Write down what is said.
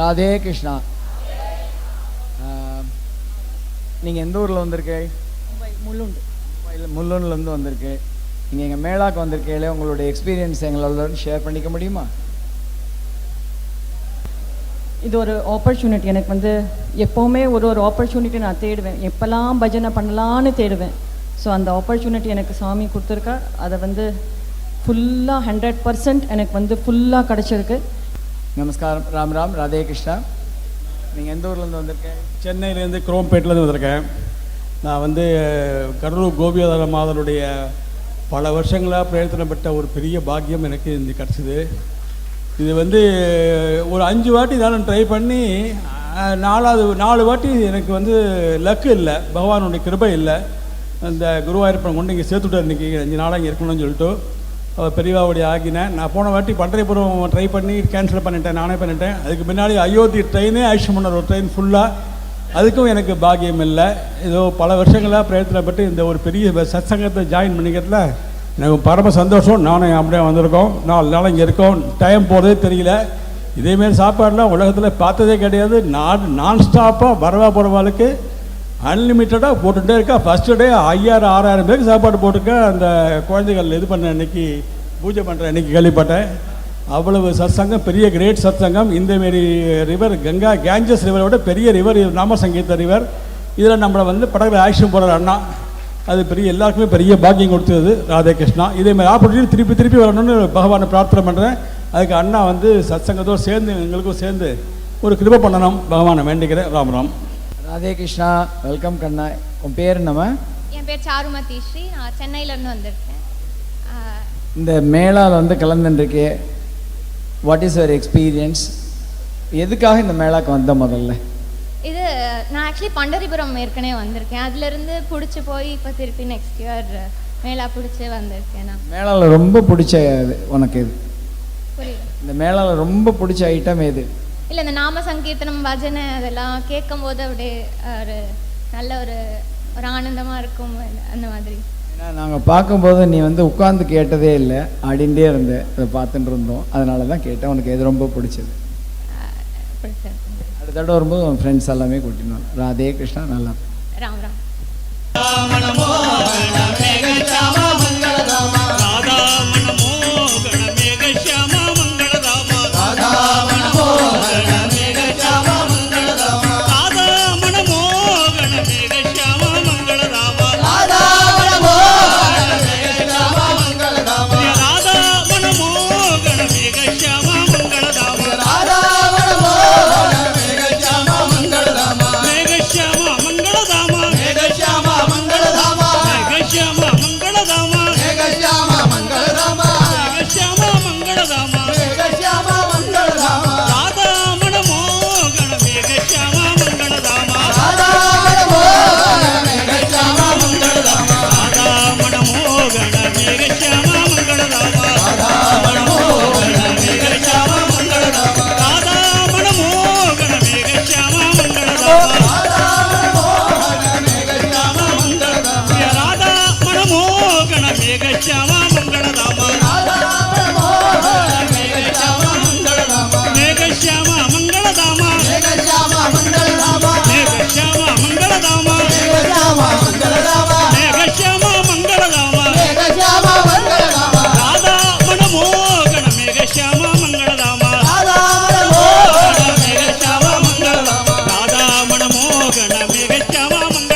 ராதே கிருஷ்ணா. நீங்கள் எந்த ஊரில் வந்திருக்கு? முள்ளுண்டு. முள்ளுன்லேருந்து வந்திருக்கு. நீங்கள் எங்கள் மேளாக்கு வந்திருக்கீங்களே, உங்களுடைய எக்ஸ்பீரியன்ஸ் எங்களோட ஷேர் பண்ணிக்க முடியுமா? இது ஒரு ஆப்பர்ச்சுனிட்டி. எனக்கு எப்போவுமே ஒரு ஆப்பர்ச்சுனிட்டி நான் தேடுவேன். எப்போல்லாம் பஜனை பண்ணலான்னு தேடுவேன். ஸோ அந்த ஆப்பர்ச்சுனிட்டி எனக்கு சாமி கொடுத்துருக்கா. அதை ஃபுல்லாக 100% எனக்கு ஃபுல்லாக கிடச்சிருக்கு. நமஸ்காரம். ராம் ராம். ராதே கிருஷ்ணா. நீங்கள் எந்த ஊர்லேருந்து வந்திருக்கேன்? சென்னையிலேருந்து குரோம்பேட்டிலேருந்து வந்திருக்கேன். நான் கடலூர் கோபிநாத மாதனுடைய பல வருஷங்களாக பிரயத்தனம் பெற்ற ஒரு பெரிய பாக்கியம் எனக்கு இந்த கிடச்சிது. இது ஒரு 5 வாட்டி நான் ட்ரை பண்ணி 4 வாட்டி எனக்கு லக்கு இல்லை, பகவானுடைய கிருபை இல்லை. அந்த குருவாயூரப்பன் கொண்டு இங்கே சேர்த்துட்டார். இன்றைக்கி 5 நாளாக இங்கே இருக்கணும்னு சொல்லிட்டு அவர் பெரியவாவுடைய ஆகினேன். நான் போன வாட்டி பண்டரிபுரம் ட்ரை பண்ணி கேன்சல் பண்ணிட்டேன், நானே பண்ணிட்டேன். அதுக்கு முன்னாடி அயோத்தி ட்ரெயினே ஆக்ஷன் பண்ணார், ஒரு ட்ரெயின் ஃபுல்லாக. அதுக்கும் எனக்கு பாக்கியம் இல்லை. ஏதோ பல வருஷங்களாக பிரயத்தனப்பட்டு இந்த ஒரு பெரிய சத்சங்கத்தை ஜாயின் பண்ணிக்கிறதுல எனக்கு பரம சந்தோஷம். நானும் அப்படியே வந்திருக்கோம். 4 நாள் இங்கே இருக்கோம். டைம் போகிறதே தெரியல. இதேமாரி சாப்பாடுலாம் உலகத்தில் பார்த்ததே கிடையாது. நான் ஸ்டாப்பாக வரவா போகிறவாளுக்கு அன்லிமிட்டடாக போட்டுகிட்டே இருக்கா. ஃபஸ்ட்டு டே 5000-6000 பேருக்கு சாப்பாடு போட்டிருக்கேன். அந்த குழந்தைகள் இது பண்ண அன்றைக்கி, பூஜை பண்ணுற அன்றைக்கி கேள்விப்பட்டேன். அவ்வளவு சத்சங்கம், பெரிய கிரேட் சத்சங்கம். இந்தமாரி ரிவர், கேஞ்சஸ் ரிவரை விட பெரிய ரிவர் நாம சங்கீத ரிவர். இதில் நம்மளை படகுல ஆக்ஷன் போகிற அண்ணா, அது பெரிய எல்லாருக்குமே பெரிய பாக்கியம் கொடுத்தது. ராதே கிருஷ்ணா. இதேமாதிரி ஆப்பர்ச்சுனிட்டி திருப்பி வரணும்னு பகவானை பிரார்த்தனை பண்ணுறேன். அதுக்கு அண்ணா சத்சங்கத்தோடு சேர்ந்து எங்களுக்கும் சேர்ந்து ஒரு கிருபை பண்ணணும் பகவானை வேண்டிக்கிறேன். ராம் ராம். ராதே கிருஷ்ணா. வெல்கம் கண்ணா. உன் பேர் என்னம்மா? என் பேர் சாருமதி ஸ்ரீ. நான் சென்னையிலேருந்து வந்திருக்கேன். இந்த மேளாவில் கலந்துருக்கே, வாட் இஸ் யுவர் எக்ஸ்பீரியன்ஸ்? எதுக்காக இந்த மேளாக்கு வந்த முதல்ல? இது நான் ஆக்சுவலி பண்டரிபுரம் ஏற்கனவே வந்திருக்கேன். அதுலேருந்து பிடிச்சி போய் இப்போ திருப்பி நெக்ஸ்ட் இயர் மேளா பிடிச்சி வந்திருக்கேன். நான் மேளாவில் ரொம்ப பிடிச்ச உனக்கு எது? புரியுது. இந்த மேளாவில் ரொம்ப பிடிச்ச ஐட்டம் எது? இல்லை, இந்த நாம சங்கீர்த்தனம், பஜனை அதெல்லாம் கேட்கும் போது அப்படியே ஒரு நல்ல ஒரு ஆனந்தமாக இருக்கும். அந்த மாதிரி ஏன்னா நாங்கள் பார்க்கும்போது நீ உட்காந்து கேட்டதே இல்லை, ஆடிண்டே இருந்த, அதை பார்த்துட்டு இருந்தோம். அதனால தான் கேட்டேன். உனக்கு எது ரொம்ப பிடிச்சது? பிடிச்சது. அடுத்த தடவை வரும்போது உன் ஃப்ரெண்ட்ஸ் எல்லாமே கூட்டினோம். ராதே கிருஷ்ணா. நல்லா. ராம் ராம்.